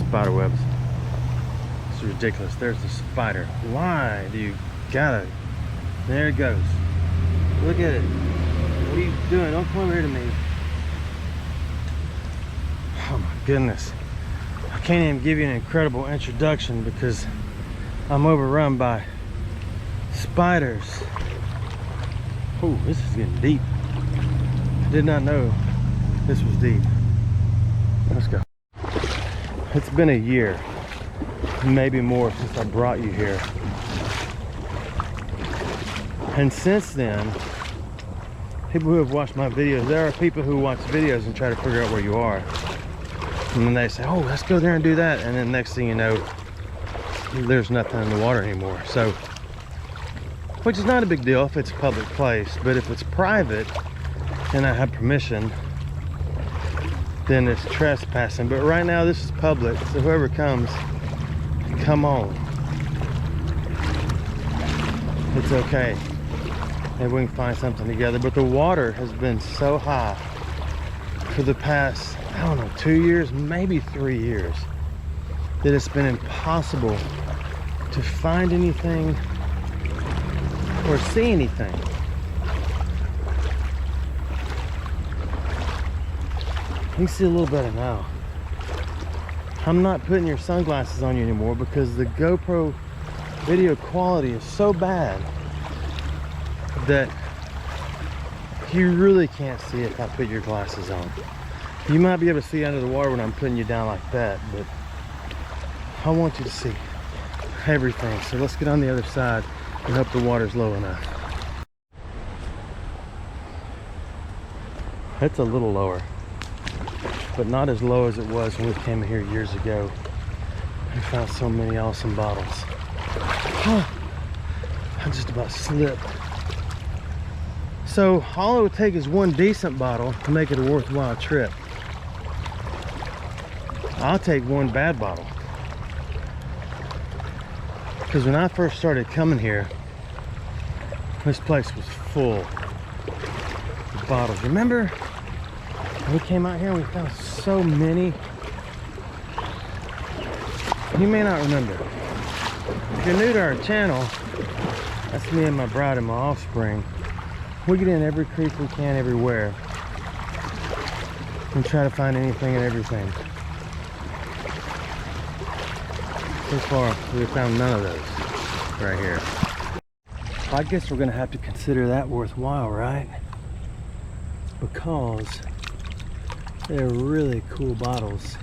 spider webs. It's ridiculous. There's the spider. Why do you gotta? There it goes. Look at it. What are you doing? Don't come over here to me. Oh my goodness. I can't even give you an incredible introduction because I'm overrun by spiders. Oh, this is getting deep. I did not know this was deep. Let's go. It's been a year, maybe more, since I brought you here. And since then, people who have watched my videos, there are people who watch videos and try to figure out where you are. And then they say, oh, let's go there and do that. And then next thing you know, there's nothing in the water anymore. So, which is not a big deal if it's a public place, but if it's private and I have permission, then it's trespassing. But right now this is public, so whoever comes, come on. It's okay. Maybe we can find something together. But the water has been so high for the past, I don't know, 2 years, maybe 3 years, that it's been impossible to find anything or see anything. You can see a little better now. I'm not putting your sunglasses on you anymore because the GoPro video quality is so bad that you really can't see if I put your glasses on. You might be able to see under the water when I'm putting you down like that, but I want you to see everything. So let's get on the other side and hope the water's low enough. It's a little lower, but not as low as it was when we came here years ago and found so many awesome bottles. Oh, I just about slipped. So all it would take is one decent bottle to make it a worthwhile trip. I'll take one bad bottle. Because when I first started coming here, this place was full of bottles. Remember when we came out here and we found so many? You may not remember. If you're new to our channel, that's me and my bride and my offspring. We get in every creek we can everywhere and try to find anything and everything. So far, we've found none of those right here. I guess we're gonna have to consider that worthwhile, right? Because they're really cool bottles.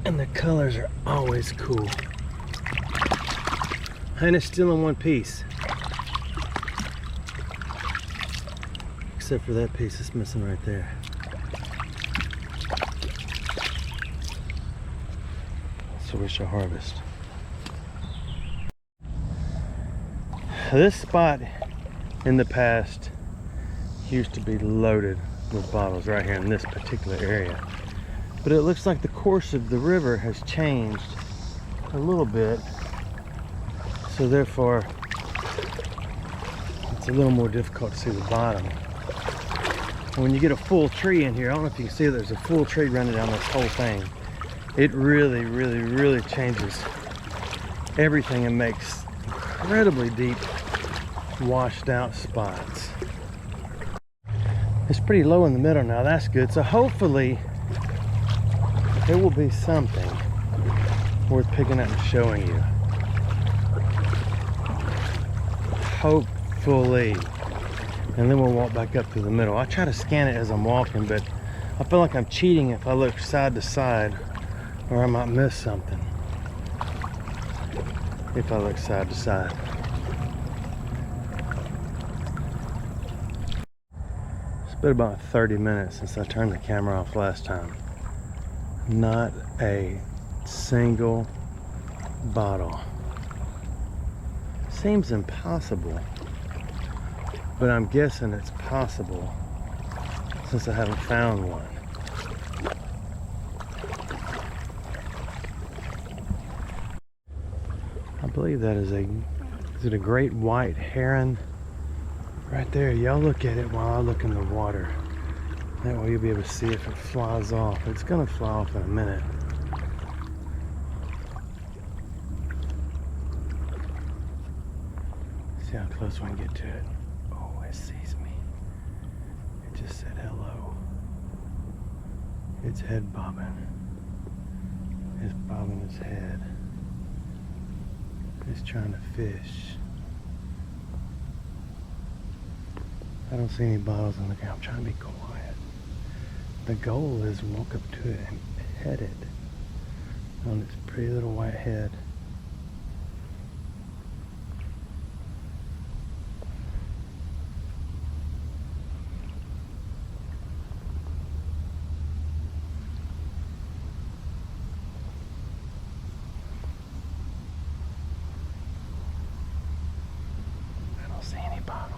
And the colors are always cool. And it's still in one piece. Except for that piece that's missing right there. So we shall harvest. This spot in the past used to be loaded with bottles right here in this particular area. But it looks like the course of the river has changed a little bit. So therefore, it's a little more difficult to see the bottom. And when you get a full tree in here, I don't know if you can see, there's a full tree running down this whole thing. It really, really, really changes everything and makes incredibly deep, washed out spots. It's pretty low in the middle now, that's good. So hopefully, it will be something worth picking up and showing you. Hopefully. And then we'll walk back up through the middle. I try to scan it as I'm walking, but I feel like I'm cheating if I look side to side, or I might miss something if I look side to side. It's been about 30 minutes since I turned the camera off last time. Not a single bottle. Seems impossible, but I'm guessing it's possible since I haven't found one. I believe that is it a great white heron? Right there, y'all look at it while I look in the water. That way you'll be able to see if it flies off. It's gonna fly off in a minute. See how close we can get to it. Oh, it sees me. It just said hello. It's head bobbing. It's bobbing its head. It's trying to fish. I don't see any bottles on the ground. I'm trying to be quiet. The goal is walk up to it and pet it on its pretty little white head. I don't see any bottles.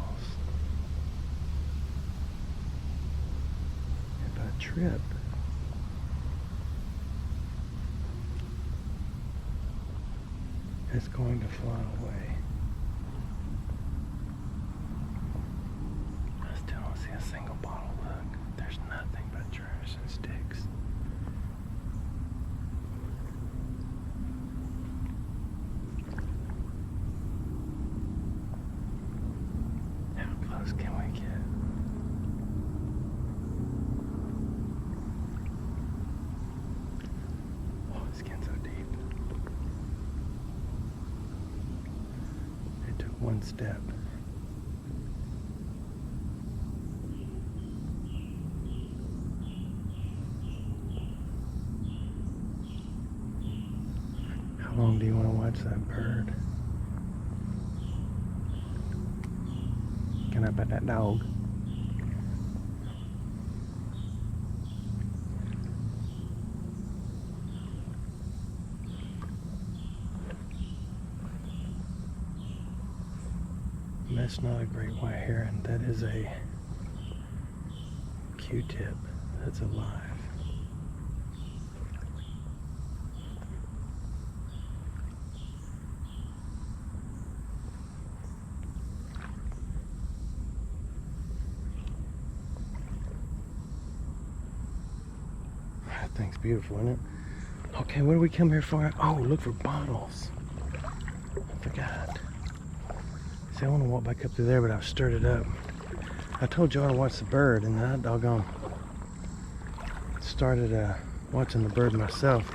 Trip. It's going to fly away. I still don't see a single bottle. Look, there's nothing but trash and sticks. How close can we get? One step. How long do you want to watch that bird? Can I pet that dog? That's not a great white heron. That is a Q-tip that's alive. That thing's beautiful, isn't it? Okay, what do we come here for? Oh, look for bottles. I forgot. See, I want to walk back up through there, but I've stirred it up. I told y'all to watch the bird, and I doggone started watching the bird myself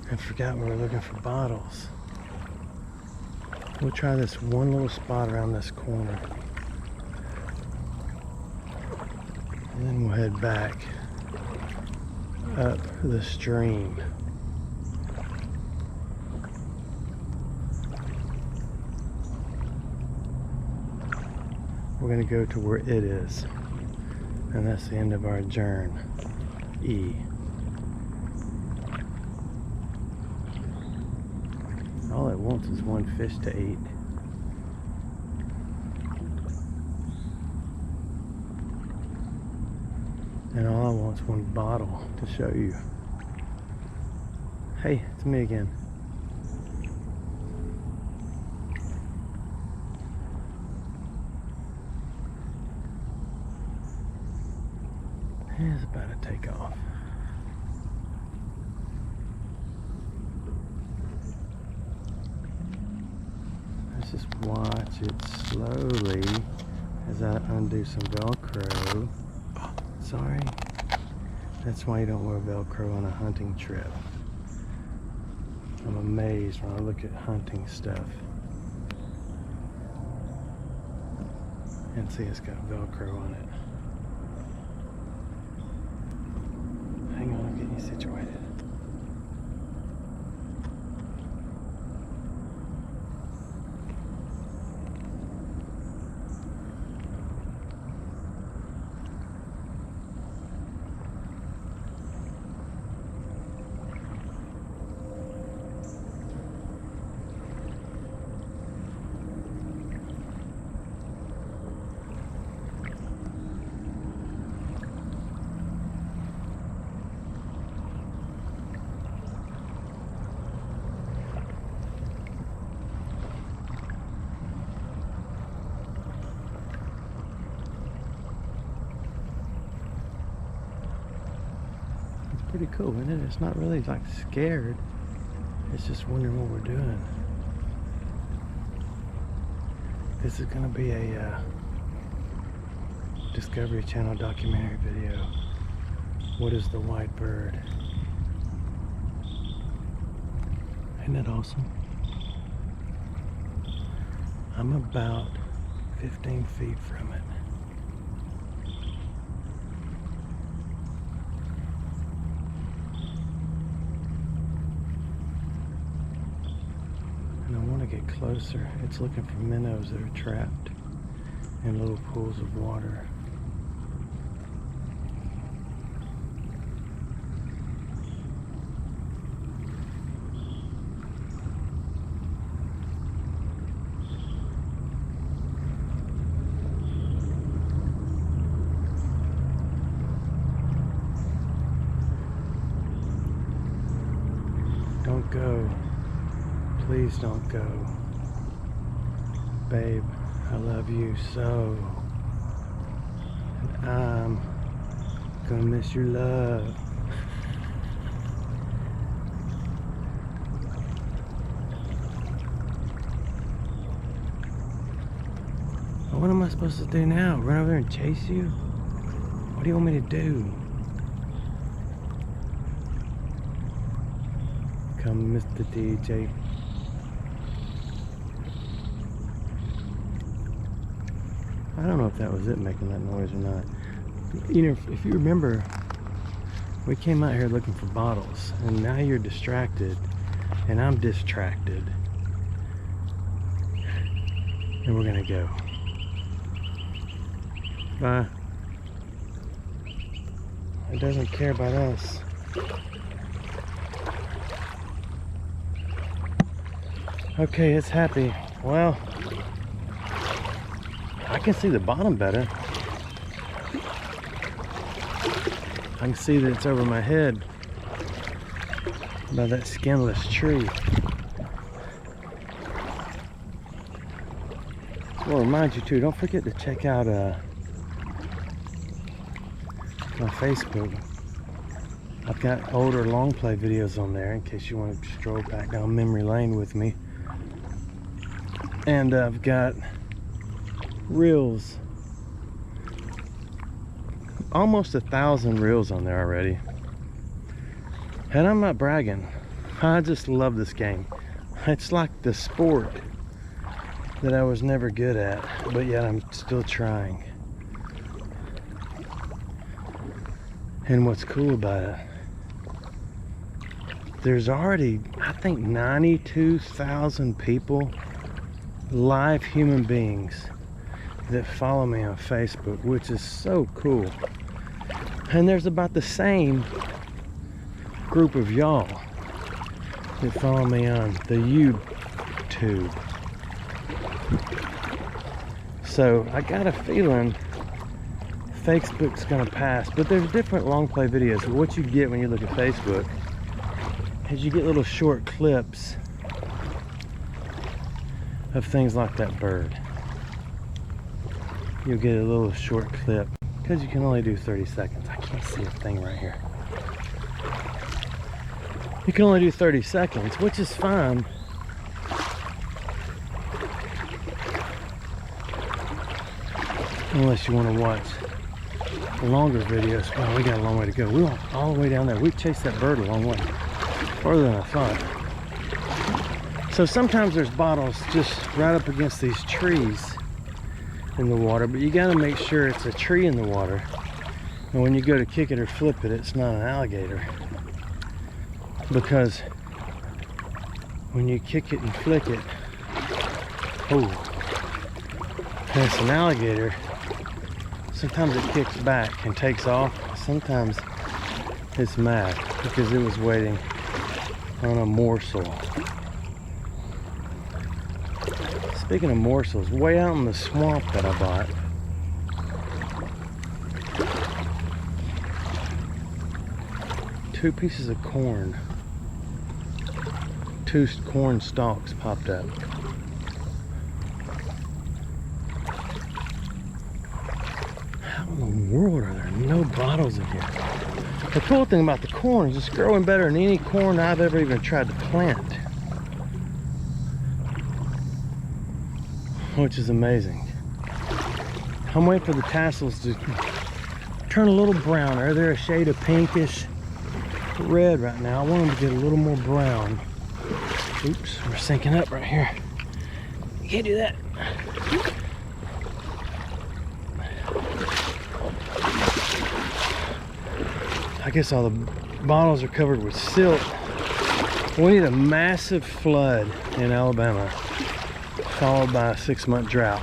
and forgot we were looking for bottles. We'll try this one little spot around this corner. And then we'll head back up the stream. We're going to go to where it is, and that's the end of our journey. All it wants is one fish to eat. And all I want is one bottle to show you. Hey, it's me again. It's about to take off. Let's just watch it slowly as I undo some Velcro. Oh, sorry. That's why you don't wear Velcro on a hunting trip. I'm amazed when I look at hunting stuff and see it's got Velcro on it. Hang on, I'm getting you situated. pretty cool, isn't it? It's not really like scared. It's just wondering what we're doing. This is gonna be a Discovery Channel documentary video. What is the white bird? Isn't that awesome? I'm about 15 feet from it. And I want to get closer. It's looking for minnows that are trapped in little pools of water. Don't go. Please don't go. Babe, I love you so. And I'm gonna miss your love. What am I supposed to do now? Run over there and chase you? What do you want me to do? Come, Mr. DJ. I don't know if that was it making that noise or not. You know, if you remember, we came out here looking for bottles, and now you're distracted, and I'm distracted. And we're gonna go. Bye. It doesn't care about us. Okay, it's happy. Well, I can see the bottom better. I can see that it's over my head by that skinless tree. I will remind you too, don't forget to check out my Facebook. I've got older long play videos on there in case you want to stroll back down memory lane with me. And I've got reels, almost 1,000 reels on there already. And I'm not bragging, I just love this game. It's like the sport that I was never good at, but yet I'm still trying. And what's cool about it, there's already, I think, 92,000 people, live human beings, that follow me on Facebook, which is so cool. And there's about the same group of y'all that follow me on the YouTube. So I got a feeling Facebook's gonna pass, but there's different long play videos. What you get when you look at Facebook is you get little short clips of things like that bird. You'll get a little short clip because you can only do 30 seconds. I can't see a thing right here. You can only do 30 seconds, which is fine. Unless you want to watch longer videos. Oh, we got a long way to go. We went all the way down there. We chased that bird a long way. Farther than I thought. So sometimes there's bottles just right up against these trees in the water, but you got to make sure it's a tree in the water. And when you go to kick it or flip it, it's not an alligator. Because when you kick it and flick it, oh, and it's an alligator, sometimes it kicks back and takes off. Sometimes it's mad because it was waiting on a morsel. Speaking of morsels, way out in the swamp that I bought, two pieces of corn, two corn stalks popped up. How in the world are there no bottles in here? The cool thing about the corn is it's growing better than any corn I've ever even tried to plant, which is amazing. I'm waiting for the tassels to turn a little browner. They're a shade of pinkish red right now. I want them to get a little more brown. Oops, we're sinking up right here. You can't do that. I guess all the bottles are covered with silt. We need a massive flood in Alabama, followed by a 6-month drought.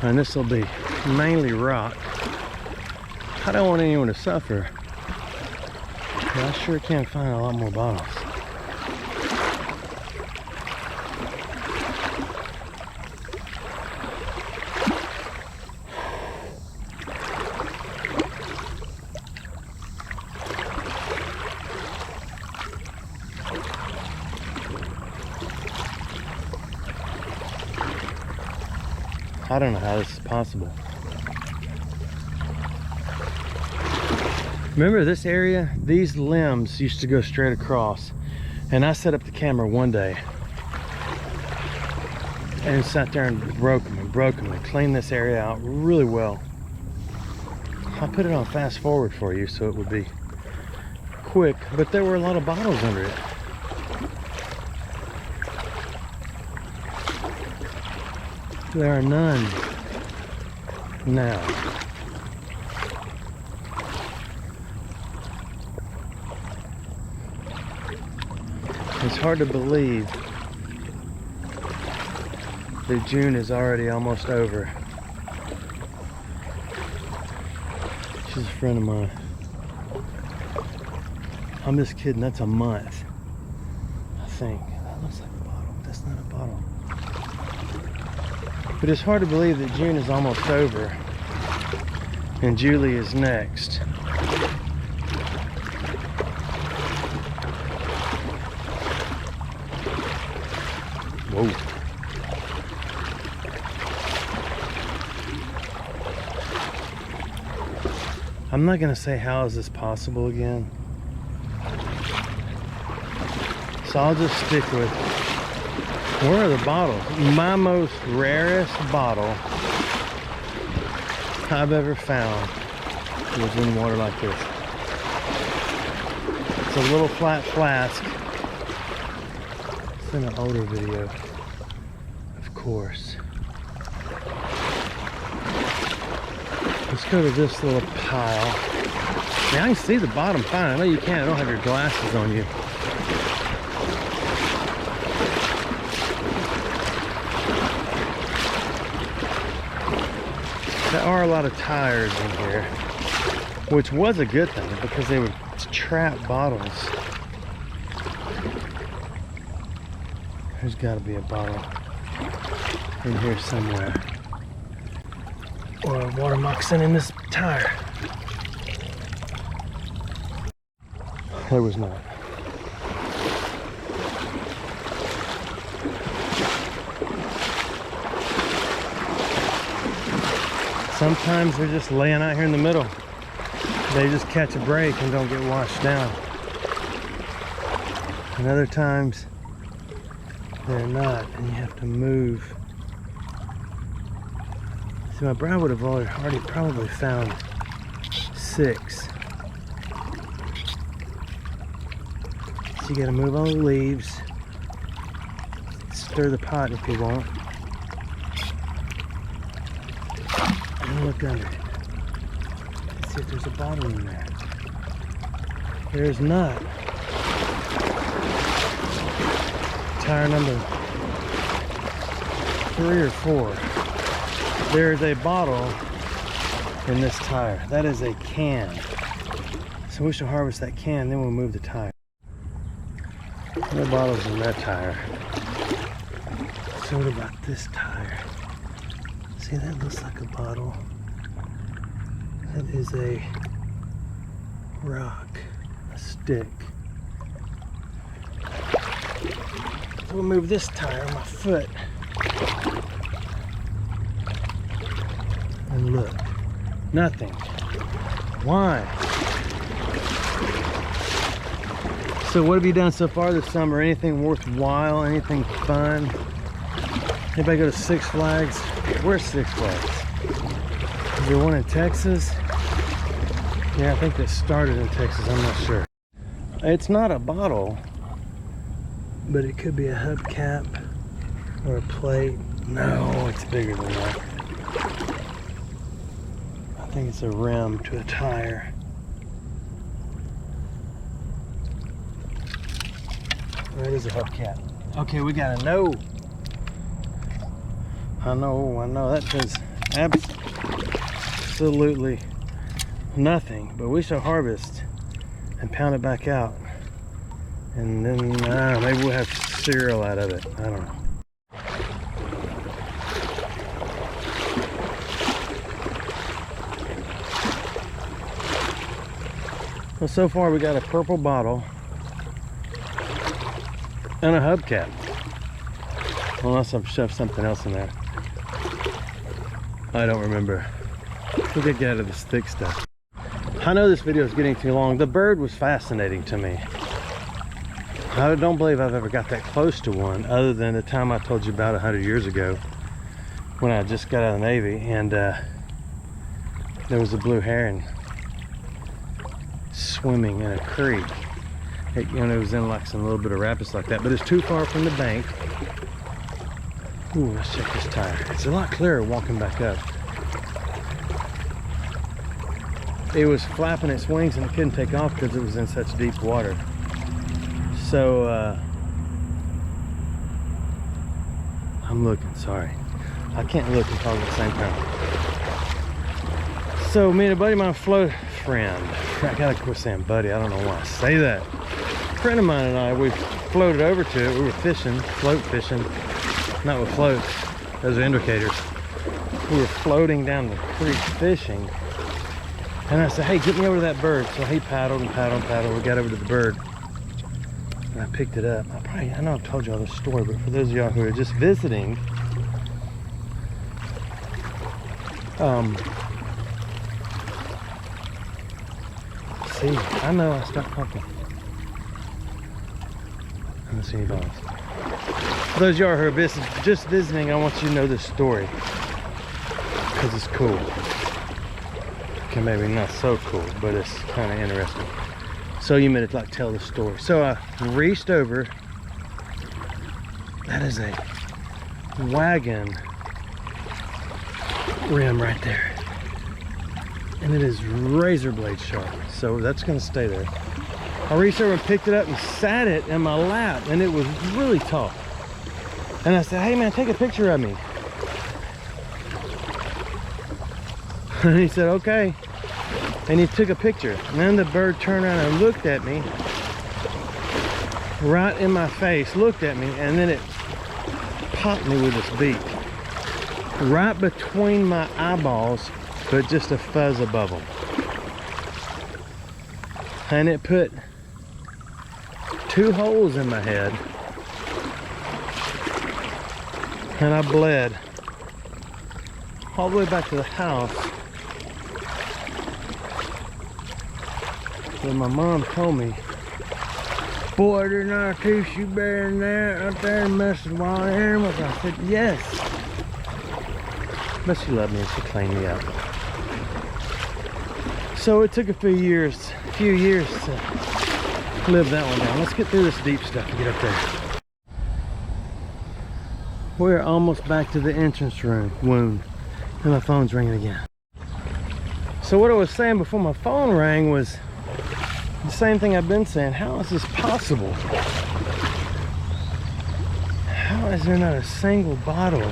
And this will be mainly rock. I don't want anyone to suffer, but I sure can find a lot more bottles. I don't know how this is possible. Remember this area? These limbs used to go straight across. And I set up the camera one day and sat there and broke them and cleaned this area out really well. I put it on fast forward for you so it would be quick, but there were a lot of bottles under it. There are none now. It's hard to believe that June is already almost over. She's a friend of mine. I'm just kidding, that's a month, I think. That looks like a bottle. That's not a bottle. But it's hard to believe that June is almost over and Julie is next. Whoa. I'm not gonna say how is this possible again. So I'll just stick with, where are the bottles? My most rarest bottle I've ever found was in water like this. It's a little flat flask. It's in an older video, of course. Let's go to this little pile. Now I can see the bottom fine. I know you can't. I don't have your glasses on you. There are a lot of tires in here, which was a good thing because they would trap bottles. There's got to be a bottle in here somewhere, or a water moccasin in this tire. There was not. Sometimes they're just laying out here in the middle. They just catch a break and don't get washed down. And other times they're not, and you have to move. See, my bride would have already probably found 6. So you gotta move all the leaves. Stir the pot if you want. And look under it. Let's see if there's a bottle in there. There's not. Tire number 3 or 4. There's a bottle in this tire. That is a can. So we shall harvest that can, then we'll move the tire. No bottles in that tire. So what about this tire? See, that looks like a bottle. That is a rock, a stick. So we'll move this tire on my foot. And look, nothing. Why? So what have you done so far this summer? Anything worthwhile? Anything fun? Anybody go to Six Flags? Where's Six Flags? Is there one in Texas? Yeah, I think that started in Texas, I'm not sure. It's not a bottle, but it could be a hubcap or a plate. No, it's bigger than that. I think it's a rim to a tire. That is a hubcap. Okay, we gotta know. I know. That says absolutely nothing, but we shall harvest and pound it back out. And then, maybe we'll have cereal out of it. I don't know. Well, so far we got a purple bottle and a hubcap. Unless I've shoved something else in there. I don't remember. We gotta get out of this thick stuff. I know this video is getting too long. The bird was fascinating to me. I don't believe I've ever got that close to one, other than the time I told you about 100 years ago when I just got out of the Navy, and there was a blue heron swimming in a creek. It was in like some little bit of rapids like that, but it's too far from the bank. Ooh, let's check this tire. It's a lot clearer walking back up. It was flapping its wings and it couldn't take off because it was in such deep water. So I'm looking, sorry. I can't look and talk at the same time. So me and a buddy of mine, float friend, I gotta quit saying buddy, I don't know why I say that. A friend of mine and I, we floated over to it. We were fishing, float fishing, not with floats, those are indicators. We were floating down the creek fishing, and I said, hey, get me over to that bird. So he paddled and paddled and paddled. We got over to the bird, and I picked it up. I know I've told y'all this story, but for those of y'all who are just visiting, see, I know I stopped talking. I don't see any balls. For those of y'all who are just visiting, I want you to know this story because it's cool. Okay, maybe not so cool, but it's kind of interesting. So you made it like tell the story. So I reached over. That is a wagon rim right there, and it is razor blade sharp. So that's gonna stay there. I reached over and picked it up and sat it in my lap, and it was really tall. And I said, hey man, take a picture of me. And he said, okay. And he took a picture. And then the bird turned around and looked at me, right in my face, looked at me, and then it popped me with its beak. Right between my eyeballs, but just a fuzz above them. And it put 2 holes in my head. And I bled all the way back to the house. But my mom told me, boy, there's not a tissue bear in there out there and messing with wild animals. I said, yes. But she loved me and she cleaned me up. So it took a few years to live that one down. Let's get through this deep stuff and get up there. We're almost back to the entrance room wound, and my phone's ringing again. So what I was saying before my phone rang was the same thing I've been saying. How is this possible? How is there not a single bottle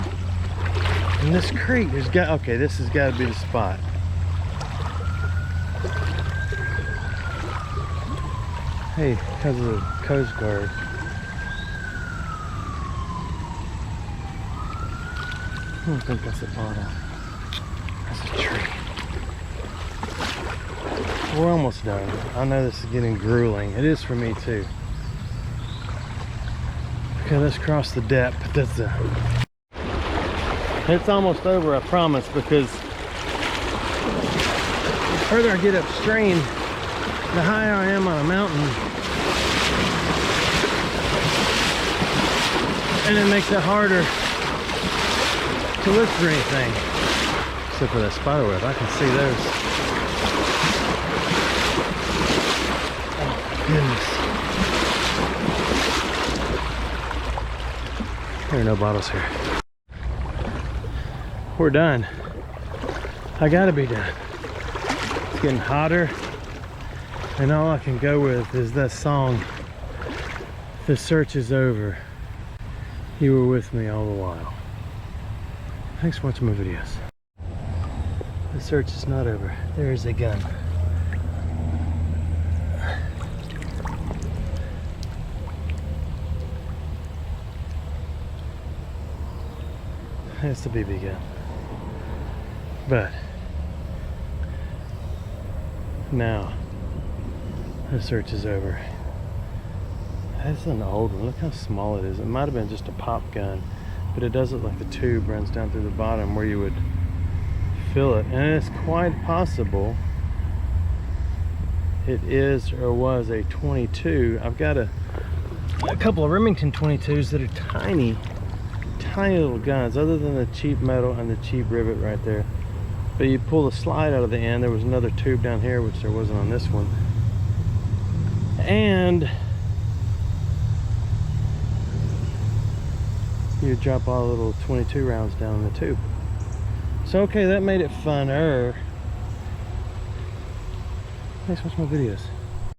in this creek? Okay, this has got to be the spot. Hey, because of the Coast Guard. I don't think that's a bottle. That's a tree. We're almost done. I know this is getting grueling. It is for me too. Okay, let's cross the depth. It's almost over, I promise, because the further I get upstream, the higher I am on a mountain, And it makes it harder to look for anything. Except for that spider web, I can see those. Oh, goodness. There are no bottles here. We're done. I gotta be done. It's getting hotter, and all I can go with is that song, "The search is over. You were with me all the while." Thanks for watching my videos. The search is not over. There is a gun. It's the BB gun. But now the search is over. That's an old one. Look how small it is. It might have been just a pop gun, but it does look like the tube runs down through the bottom where you would fill it. And it's quite possible it is or was a 22. I've got a couple of Remington 22s that are tiny little guns, other than the cheap metal and the cheap rivet right there. But you pull the slide out of the end. There was another tube down here, which there wasn't on this one. And you drop all the little 22 rounds down in the tube. So okay, that made it funner. Thanks for watching my videos.